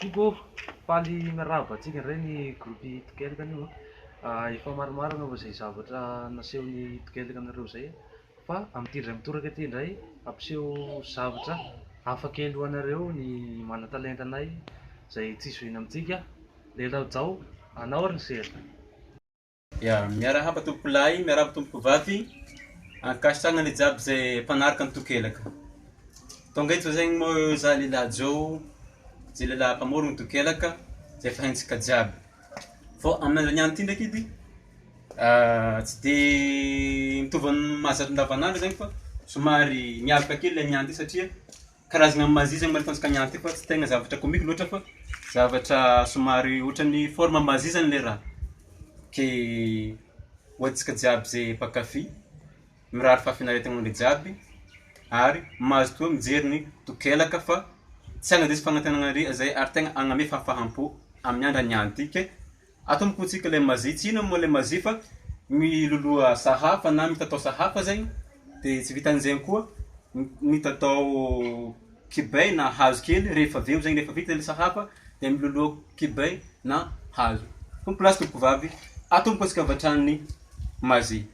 Kogo faly miarahaba antsika indray ny gropy tokelaka anio efa maromaro anao izay zavatra nasehony tokelaka anareo zay fa amin'ity indray mitoraka ty indray ampiseho zavatra hafa kely ho anareo ny mana-talenta anay zay tsy zohina amintsika Leila Jao anao ary seza. Ya, miarahaba tompoko lahy, miarahaba tompoko vavy, ankasitrana ny jiaby zay mpanaraka ny tokelaka. Tonga eto zegny moa za Leila Jao, zay lehilahy mpamorona tokelaka, zay fahentsika jiaby. Fô amin'ny andro ty ndraiky edy, tsy de mitovy amin'ny mahazatra andavanandro zegny fa somary miavaka kely le niany ty satria karazana mazy zegny mahalitantsika niany ty fa tsy tegna zavatra comique loatra fa zavatra somary ohatran'ny forme mazy zany le raha. Ke hoantsika jiaby zay mpankafy, mirary fahafinaretana amin'le jiaby, ary mahazo toa mijery ny tokelaka fa tsy agnadisy fagnantenana zay ary tegna agname fahafahampo amin'ny andra niany ty. Ke atombokontsika le mazy, tsy ino moa le mazy fa miloloha sahafa na mitatao sahafa zegny, de tsy vitan'izegny koa mitatao kibay na hazo kely rehefa aveo zegny rehefa vita le sahafa de miloloha kibay na hazo. Tompoko lahy sy tompoko vavy, atomboko antsika avy hatrany mazy.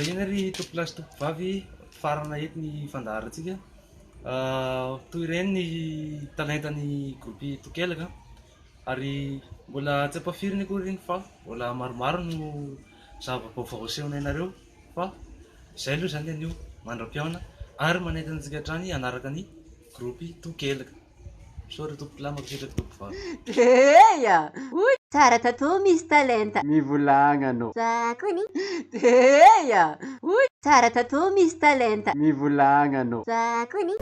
Iny ary tompolasy tompovavy farana eto ny fandaharantsika. Toy ireny ny talentany gropy Tokelaka ary mbola tsy ampafiriny akory iny fa mbola maromaro no zava-baovao asehony ianareo fa izay aloha zany anio mandram-piaona ary manentana antsika hatrany hanaraka ny gropy Tokelaka. Sorry tompolahy mampisitraka tompovavy. Eia! Uy, tsara tatoa misy talenta. Mivolagna anao. Zakony. Eia! Uy, tsara tatoa misy talenta. Mivolagna anao. Zakony.